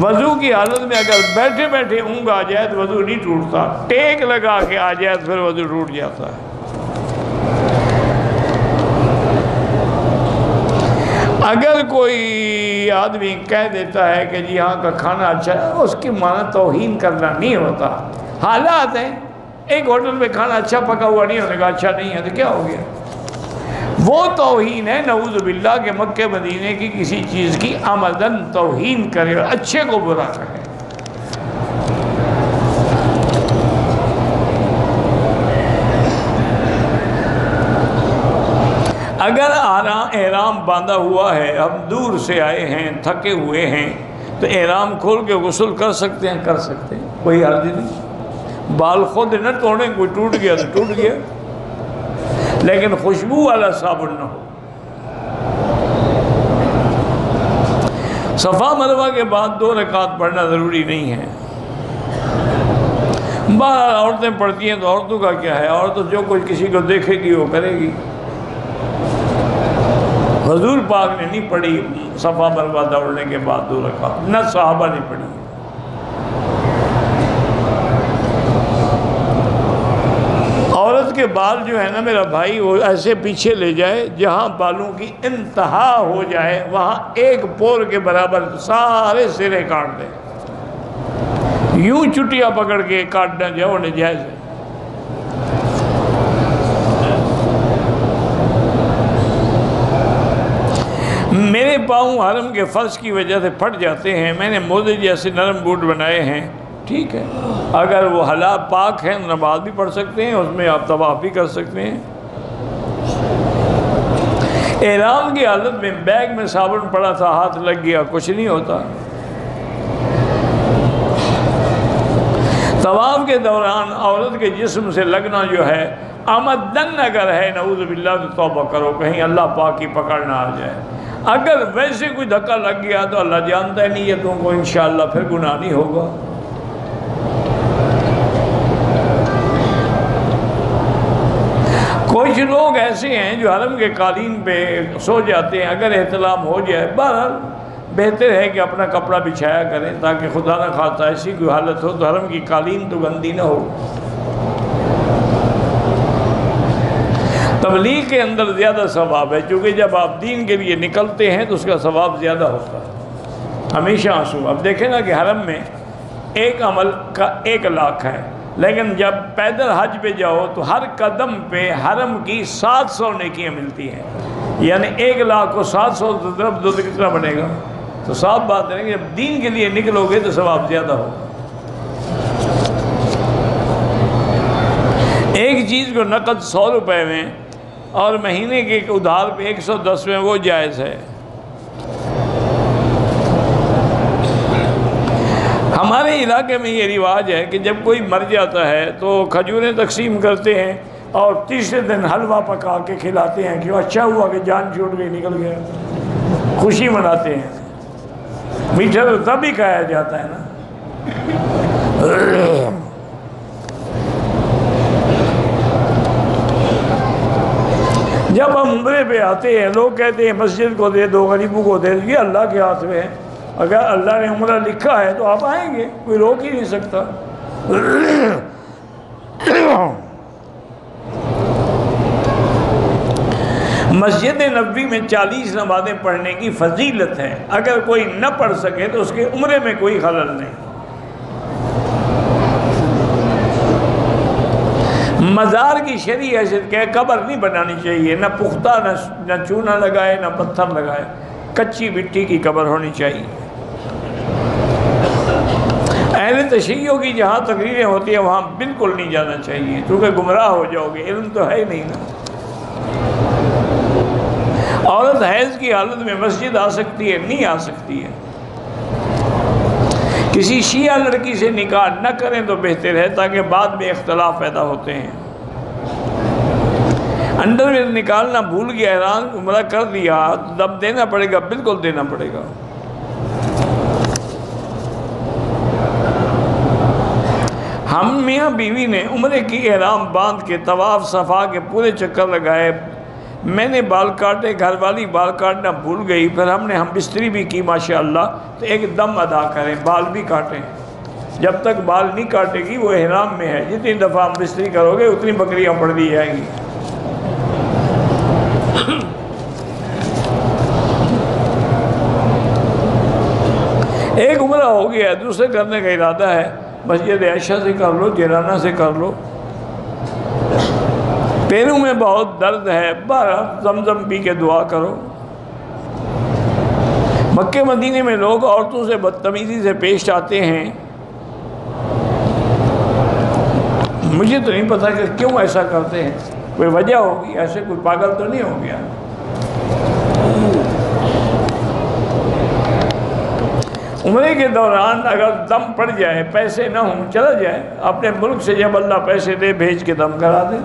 وضو کی حالت میں اگر بیٹھے بیٹھے اونگ آ جائے تو وضو نہیں ٹوٹتا، ٹیک لگا کے آ جائے تو پھر وضو ٹوٹ جاتا ہے۔ اگر کوئی آدمی کہہ دیتا ہے کہ جی یہاں کا کھانا اچھا ہے، اس کی معنی توہین کرنا نہیں ہوتا، حالات ہیں۔ ایک ہوٹل میں کھانا اچھا پکا ہوا نہیں ہونے کا، اچھا نہیں ہے تو کیا ہو گیا؟ وہ توہین ہے نعوذ باللہ کہ مکہ مدینے کی کسی چیز کی عمدن توہین کرے اور اچھے کو برا کرے۔ اگر احرام باندھا ہوا ہے، ہم دور سے آئے ہیں، تھکے ہوئے ہیں، تو احرام کھول کے غسل کر سکتے ہیں، کر سکتے ہیں، کوئی حرج نہیں۔ بال خود نہ توڑیں، کوئی ٹوٹ گیا تو ٹوٹ گیا، لیکن خوشبو والا صابن نہ ہو۔ صفا مروہ کے بعد 2 رکعت پڑھنا ضروری نہیں ہے، بہرحال عورتیں پڑھتی ہیں تو عورتوں کا کیا ہے، عورت جو کچھ کسی کو دیکھے گی وہ کرے گی۔ حضور پاک نے نہیں پڑھی صفا مروہ دوڑنے کے بعد 2 رکعت، نہ صحابہ نے پڑھی۔ عورت کے بال جو ہے نا میرا بھائی، وہ ایسے پیچھے لے جائے جہاں بالوں کی انتہا ہو جائے، وہاں 1 پور کے برابر سارے سرے کاٹ دے۔ یوں چٹیاں پکڑ کے کاٹنا جو وہ ناجائز ہے۔ میرے پاؤں حرم کے فرش کی وجہ سے پھٹ جاتے ہیں، میں نے موزے جیسے نرم بوٹ بنائے ہیں، ٹھیک ہے، اگر وہ حلال پاک ہیں نماز بھی پڑھ سکتے ہیں، اس میں آپ طواف بھی کر سکتے ہیں۔ احرام کی حالت میں بیگ میں صابن پڑا تھا، ہاتھ لگ گیا، کچھ نہیں ہوتا۔ طواف کے دوران عورت کے جسم سے لگنا جو ہے عمدن اگر ہے نعوذ باللہ تو توبہ کرو، کہیں اللہ پاک کی پکڑ نہ آ جائے۔ اگر ویسے کوئی دھکا لگ گیا تو اللہ جانتا ہے نیتوں کو، انشاءاللہ پھر گناہ نہیں ہوگا۔ کچھ لوگ ایسے ہیں جو حرم کے قالین پہ سو جاتے ہیں، اگر احتلام ہو جائے، بہرحال بہتر ہے کہ اپنا کپڑا بچھایا کریں تاکہ خدا نہ خواستہ ایسی کوئی حالت ہو تو حرم کی قالین تو گندی نہ ہو۔ تبلیغ کے اندر زیادہ ثواب ہے، کیونکہ جب آپ دین کے لیے نکلتے ہیں تو اس کا ثواب زیادہ ہوتا ہے۔ ہمیشہ آنسو، اب دیکھیں نا کہ حرم میں ایک عمل کا 1 لاکھ ہے، لیکن جب پیدل حج پہ جاؤ تو ہر قدم پہ حرم کی 700 نیکیاں ملتی ہیں، یعنی 1 لاکھ کو 700 طرف 2 کتنا بنے گا؟ تو صاف بات ہے کہ جب دین کے لیے نکلو گے تو ثواب زیادہ ہوگا۔ ایک چیز کو نقد 100 روپے میں اور مہینے کے ادھار پہ 110 میں، وہ جائز ہے۔ ہمارے علاقے میں یہ رواج ہے کہ جب کوئی مر جاتا ہے تو کھجوریں تقسیم کرتے ہیں اور تیسرے دن حلوہ پکا کے کھلاتے ہیں کہ اچھا ہوا کہ جان چھوٹ گئی، نکل گیا، خوشی مناتے ہیں۔ میٹھا تو تب ہی کھایا جاتا ہے نا۔ جب ہم عمرے پہ آتے ہیں لوگ کہتے ہیں مسجد کو دے دو، غریبوں کو دے دو، یہ اللہ کے ہاتھ میں ہے۔ اگر اللہ نے عمرہ لکھا ہے تو آپ آئیں گے، کوئی روک ہی نہیں سکتا۔ مسجد نبوی میں 40 نمازیں پڑھنے کی فضیلت ہے، اگر کوئی نہ پڑھ سکے تو اس کے عمرے میں کوئی خلل نہیں۔ مزار کی شرعی حیثیت کہ قبر نہیں بنانی چاہیے، نہ پختہ نہ چونا لگائے نہ پتھر لگائے، کچی مٹی کی قبر ہونی چاہیے۔ اہل تشیعوں کی جہاں تقریریں ہوتی ہیں وہاں بالکل نہیں جانا چاہیے، کیونکہ گمراہ ہو جاؤ گے، علم تو ہے ہی نہیں نا۔ عورت حیض کی حالت میں مسجد آ سکتی ہے؟ نہیں آ سکتی ہے۔ کسی شیعہ لڑکی سے نکاح نہ کریں تو بہتر ہے، تاکہ بعد میں اختلاف پیدا ہوتے ہیں۔ انڈر ویئر نکالنا بھول گیا، احرام عمرہ کر دیا، دم دینا پڑے گا، بالکل دینا پڑے گا۔ ہم میاں بیوی نے عمرے کی احرام باندھ کے طواف صفا کے پورے چکر لگائے، میں نے بال کاٹے، گھر والی بال کاٹنا بھول گئی، پھر ہم بستری بھی کی ماشاءاللہ، تو ایک دم ادا کریں، بال بھی کاٹیں۔ جب تک بال نہیں کاٹے گی وہ احرام میں ہے، جتنی دفعہ ہم بستری کرو گے اتنی بکریاں پڑ دی جائیں گی۔ ایک عمرہ ہو گیا، دوسرے کرنے کا ارادہ ہے، مسجد عائشہ سے کر لو، جیرانہ سے کر لو۔ پیروں میں بہت درد ہے، بہرحال زمزم پی کے دعا کرو۔ مکہ مدینے میں لوگ عورتوں سے بدتمیزی سے پیش آتے ہیں، مجھے تو نہیں پتا کہ کیوں ایسا کرتے ہیں، کوئی وجہ ہوگی، ایسے کوئی پاگل تو نہیں ہو گیا۔ عمرے کے دوران اگر دم پڑ جائے، پیسے نہ ہوں، چلا جائے اپنے ملک سے، جب اللہ پیسے دے بھیج کے دم کرا دے۔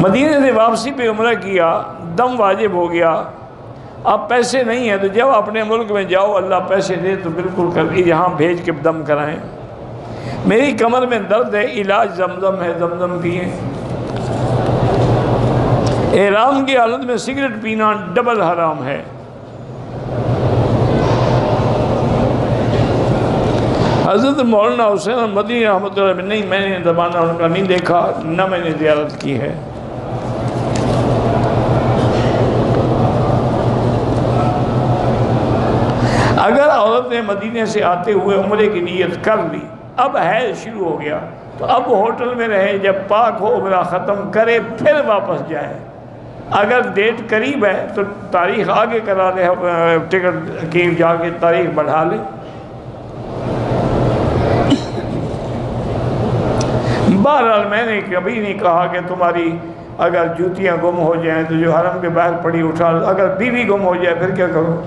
مدینے سے واپسی پہ عمرہ کیا، دم واجب ہو گیا، اب پیسے نہیں ہیں تو جب اپنے ملک میں جاؤ، اللہ پیسے دے تو بالکل کر یہاں بھیج کے دم کرائیں۔ میری کمر میں درد ہے، علاج زمزم ہے، زمزم پئیں۔ احرام کی حالت میں سگریٹ پینا ڈبل حرام ہے۔ حضرت مولانا حسین مدنی رحمۃ اللہ علیہ، نہیں میں نے زمانہ ان کا نہیں دیکھا، نہ میں نے زیارت کی ہے۔ اگر عورت نے مدینے سے آتے ہوئے عمرے کی نیت کر لی، اب حیض شروع ہو گیا، تو اب ہوٹل میں رہے، جب پاک ہو عمرہ ختم کرے پھر واپس جائے۔ اگر ڈیٹ قریب ہے تو تاریخ آگے کرا لے، ٹکٹ کی جا کے تاریخ بڑھا لے۔ بہرحال میں نے کبھی نہیں کہا کہ تمہاری اگر جوتیاں گم ہو جائیں تو جو حرم کے باہر پڑی اٹھا لو، اگر بیوی گم ہو جائے پھر کیا کرو؟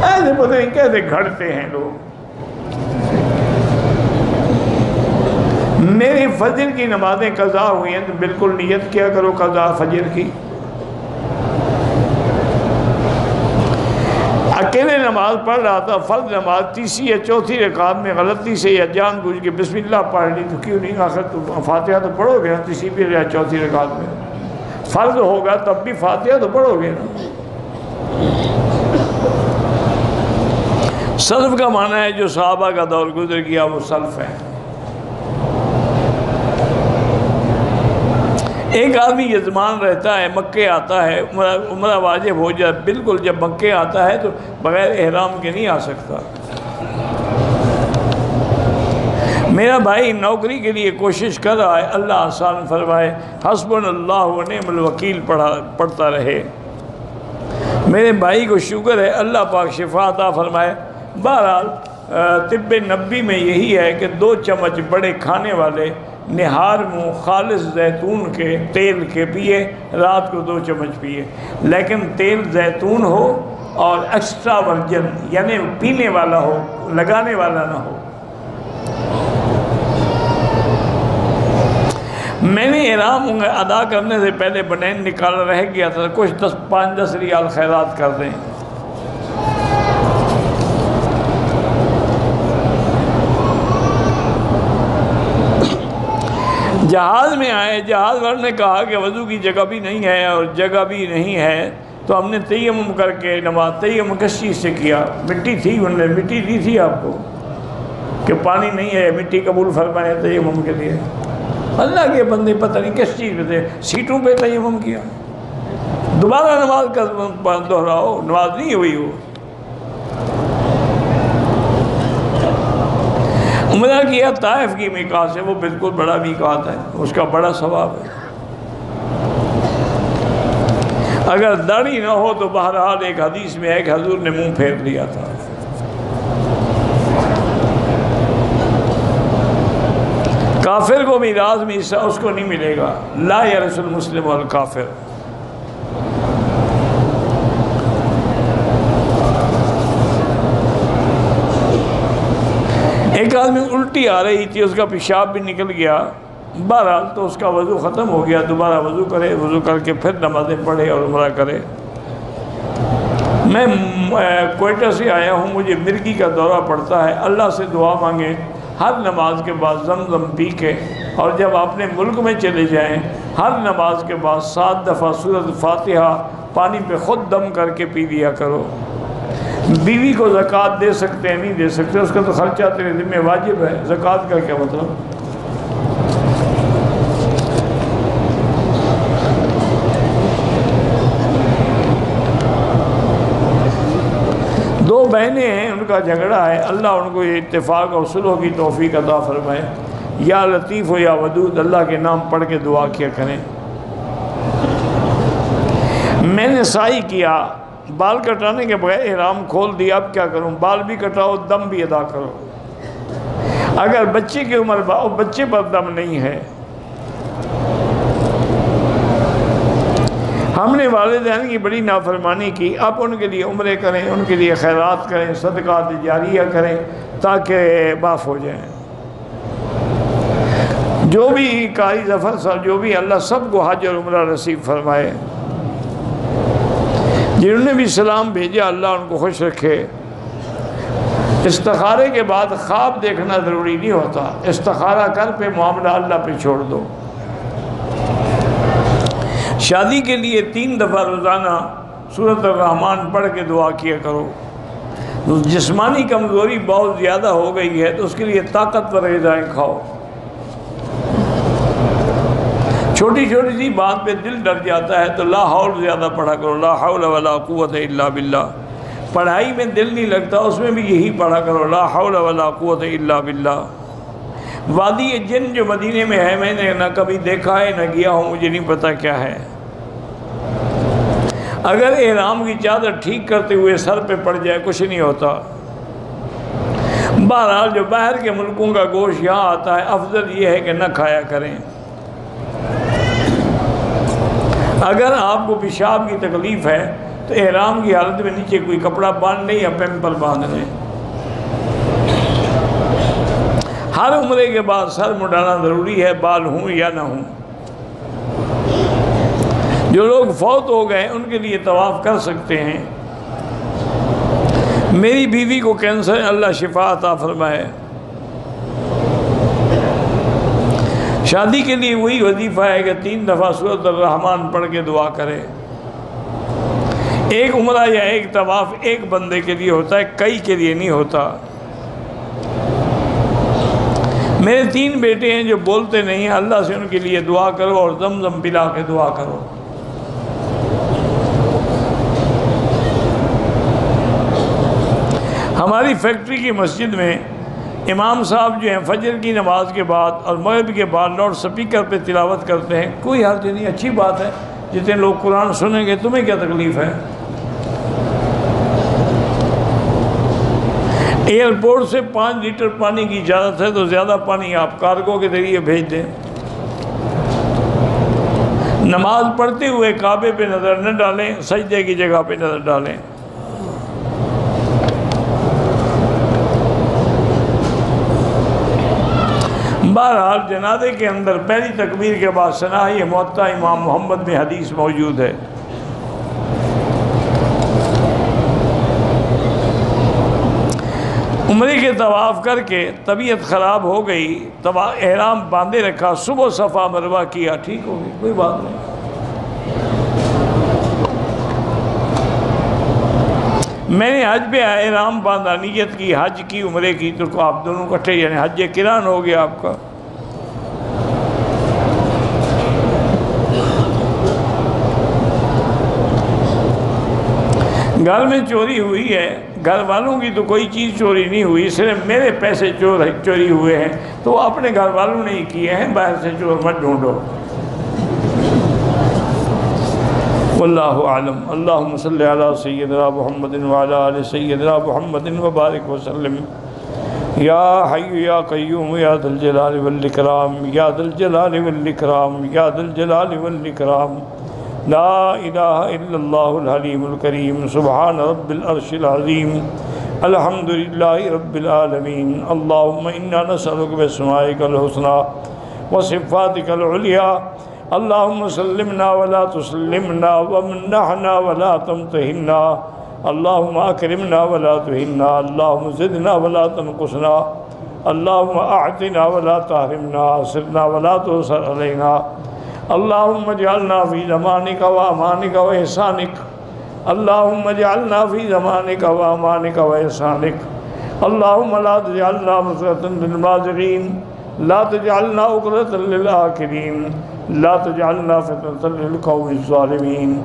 ایسے پتہ نہیں کیسے گھڑتے ہیں لوگ۔ میری فجر کی نمازیں قضا ہوئی ہیں تو بالکل نیت کیا کرو قضا فجر کی۔ اکیلے نماز پڑھ رہا تھا، فرض نماز تیسری یا چوتھی رکعت میں غلطی سے یا جان بوجھ کے بسم اللہ پڑھ لی، تو کیوں نہیں؟ آخر تو فاتحہ تو پڑھو گے نا، تیسری بھی یا چوتھی رکعت میں فرض ہوگا تب بھی فاتحہ تو پڑھو گے نا۔ سلف کا معنی ہے جو صحابہ کا دور گزر گیا وہ سلف ہے۔ ایک آدمی یزمان رہتا ہے، مکے آتا ہے، عمرہ واجب ہو جائے، بالکل جب مکے آتا ہے تو بغیر احرام کے نہیں آ سکتا۔ میرا بھائی نوکری کے لیے کوشش کر رہا ہے، اللہ آسان فرمائے، حسبنا اللہ و نعم الوکیل پڑھتا رہے۔ میرے بھائی کو شکر ہے، اللہ پاک شفا عطا فرمائے۔ بہرحال طب نبی میں یہی ہے کہ 2 چمچ بڑے کھانے والے نہار منہ خالص زیتون کے تیل کے پیے، رات کو 2 چمچ پیے، لیکن تیل زیتون ہو اور ایکسٹرا ورجن، یعنی پینے والا ہو، لگانے والا نہ ہو۔ میں نے احرام ادا کرنے سے پہلے بنین نکالا رہ گیا تھا، کچھ 5-10 ریال خیرات کر دیں۔ جہاز میں آئے، جہاز والے نے کہا کہ وضو کی جگہ بھی نہیں ہے اور جگہ بھی نہیں ہے، تو ہم نے تیمم کر کے نماز، تیمم کس چیز سے کیا؟ مٹی تھی، انہوں نے مٹی دی تھی آپ کو کہ پانی نہیں ہے، مٹی قبول فرمائے تیمم کے لیے۔ اللہ کے بندے پتہ نہیں کس چیز پہ تھے، سیٹوں پہ تیمم کیا۔ دوبارہ نماز کا دہراؤ، نماز نہیں ہوئی وہ۔ عمرہ کیا طائف کی میقات سے، وہ بالکل بڑا میقات ہے، اس کا بڑا ثواب ہے۔ اگر داڑھی نہ ہو تو بہرحال ایک حدیث میں ہے کہ حضور نے منہ پھیر لیا تھا۔ کافر کو میراث میں حصہ اس کو نہیں ملے گا، لا یرث المسلم والکافر۔ ایک آدمی الٹی آ رہی تھی، اس کا پیشاب بھی نکل گیا، بہرحال تو اس کا وضو ختم ہو گیا، دوبارہ وضو کرے، وضو کر کے پھر نمازیں پڑھے اور عمرہ کرے۔ میں کوئٹہ سے آیا ہوں، مجھے مرگی کا دورہ پڑتا ہے، اللہ سے دعا مانگیں ہر نماز کے بعد زمزم پی کے، اور جب اپنے ملک میں چلے جائیں ہر نماز کے بعد 7 دفعہ سورۃ فاتحہ پانی پہ خود دم کر کے پی لیا کرو۔ بیوی کو زکوٰۃ دے سکتے ہیں نہیں دے سکتے، اس کا تو خرچہ تیرے ذمہ واجب ہے، زکوٰۃ کا کیا مطلب؟ دو بہنیں ہیں، ان کا جھگڑا ہے، اللہ ان کو یہ اتفاق اور صلح کی توفیق عطا فرمائے۔ یا لطیف و یا ودود اللہ کے نام پڑھ کے دعا کیا کریں۔ میں نے سعی کیا، بال کٹانے کے بغیر احرام کھول دیا، اب کیا کروں؟ بال بھی کٹاؤ، دم بھی ادا کرو۔ اگر بچے کی عمر بچے پر دم نہیں ہے، ہم نے والدین کی بڑی نافرمانی کی، اب ان کے لیے عمرے کریں، ان کے لیے خیرات کریں، صدقات جاریہ کریں تاکہ معاف ہو جائیں۔ جو بھی قاری ظفر صاحب، جو بھی، اللہ سب کو حج اور عمرہ نصیب فرمائے۔ جنہوں نے بھی سلام بھیجا اللہ ان کو خوش رکھے۔ استخارے کے بعد خواب دیکھنا ضروری نہیں ہوتا، استخارہ کر پہ معاملہ اللہ پہ چھوڑ دو۔ شادی کے لیے 3 دفعہ روزانہ سورۃ الرحمن پڑھ کے دعا کیا کرو۔ جسمانی کمزوری بہت زیادہ ہو گئی ہے تو اس کے لیے طاقتور غذائیں کھاؤ۔ چھوٹی چھوٹی سی بات پہ دل ڈر جاتا ہے تو لا حول زیادہ پڑھا کرو، لا حول ولا قوت الا باللہ۔ پڑھائی میں دل نہیں لگتا، اس میں بھی یہی پڑھا کرو، لا حول ولا قوت الا باللہ۔ وادی جن جو مدینے میں ہے، میں نے نہ کبھی دیکھا ہے نہ گیا ہوں، مجھے نہیں پتا کیا ہے۔ اگر احرام کی چادر ٹھیک کرتے ہوئے سر پہ پڑ جائے کچھ نہیں ہوتا۔ بہرحال جو باہر کے ملکوں کا گوشت یہاں آتا ہے، افضل یہ ہے کہ نہ کھایا کریں۔ اگر آپ کو پیشاب کی تکلیف ہے تو احرام کی حالت میں نیچے کوئی کپڑا باندھ لیں یا پیمپل باندھ لیں۔ ہر عمرے کے بعد سر مڈانا ضروری ہے، بال ہوں یا نہ ہوں۔ جو لوگ فوت ہو گئے ان کے لیے طواف کر سکتے ہیں۔ میری بیوی کو کینسر، اللہ شفا عطا فرمائے۔ شادی کے لیے وہی وظیفہ ہے کہ 3 دفعہ سورۃ الرحمن پڑھ کے دعا کرے۔ ایک عمرہ یا ایک طواف ایک بندے کے لیے ہوتا ہے، کئی کے لیے نہیں ہوتا۔ میرے 3 بیٹے ہیں جو بولتے نہیں ہیں، اللہ سے ان کے لیے دعا کرو اور زمزم پلا کے دعا کرو۔ ہماری فیکٹری کی مسجد میں امام صاحب جو ہیں فجر کی نماز کے بعد اور مغرب کے بعد لاؤڈ سپیکر پہ تلاوت کرتے ہیں، کوئی حرج نہیں، اچھی بات ہے، جتنے لوگ قرآن سنیں گے تمہیں کیا تکلیف ہے؟ ایئرپورٹ سے 5 لیٹر پانی کی اجازت ہے تو زیادہ پانی آپ کارگو کے ذریعے بھیج دیں۔ نماز پڑھتے ہوئے کعبے پہ نظر نہ ڈالیں، سجدے کی جگہ پہ نظر ڈالیں۔ بہرحال جنازے کے اندر پہلی تکبیر کے بعد ثنا، یہ موطا امام محمد میں حدیث موجود ہے۔ عمرے کے طواف کر کے طبیعت خراب ہو گئی، احرام باندھے رکھا، صبح صفا مروہ کیا، ٹھیک ہو گئی، کوئی بات نہیں۔ میں نے حج پہ احرام باندھا، نیت کی، حج کی، عمرے کی، تو آپ دونوں اکٹھے، یعنی حج قران ہو گیا آپ کا۔ گھر میں چوری ہوئی ہے، گھر والوں کی تو کوئی چیز چوری نہیں ہوئی، صرف میرے پیسے چوری ہوئے ہیں، تو وہ اپنے گھر والوں نے ہی کیے ہیں، باہر سے چور مت ڈھونڈو۔ واللہ اعلم۔ اللہم صلی علی سیدنا محمد وعلی آل سیدنا محمد وبارک وسلم۔ یا حی یا قیوم یا ذا الجلال والاکرام، یا ذا الجلال والاکرام، یا ذا الجلال والاکرام۔ لا الہ الا اللہ الحلیم الکریم، سبحان رب العرش العظیم، الحمدللہ رب العالمین۔ اللہم انا نسألک باسمائک الحسنى وصفاتک العلیٰ، اللہم سلمنا ولا تسلمنا، ومنحنا ولا تمتحنا، اللہم اکرمنا ولا تہنا، اللہم زدنا ولا تنقصنا، اللہم اعطنا ولا تحرمنا، سرنا ولا تؤثر علینا، اللہم اجعلنا فی زمانک و امانک و احسانک، اللہم اجعلنا فی زمانک و امانک و احسانک، اللہم لا تجعلنا مصرتا للمازغین، لا تجعلنا عقدة للآخرین، لا تجعلنا فتنة للقوم الظالمین،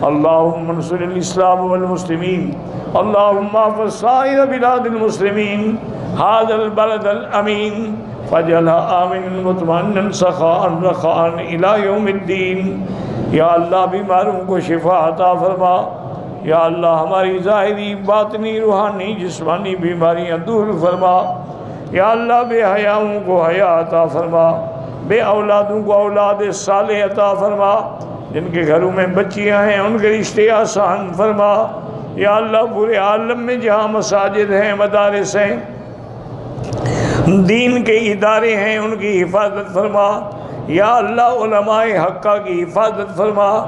اللہم انصر الاسلام والمسلمین، اللہم احفظ سائر بلاد المسلمین، هذا البلد الامین فاجعلها آمنا مطمئنا سخاء رخاء الى یوم الدین۔ یا اللہ بیماروں کو شفا عطا فرما، یا اللہ ہماری ظاہری باطنی روحانی جسمانی بیماریاں دور فرما، یا اللہ بے حیاؤں کو حیا عطا فرما، بے اولادوں کو اولاد صالح عطا فرما، جن کے گھروں میں بچیاں ہیں ان کے رشتے آسان فرما، یا اللہ پورے عالم میں جہاں مساجد ہیں، مدارس ہیں، دین کے ادارے ہیں، ان کی حفاظت فرما، یا اللہ علماء حقہ کی حفاظت فرما۔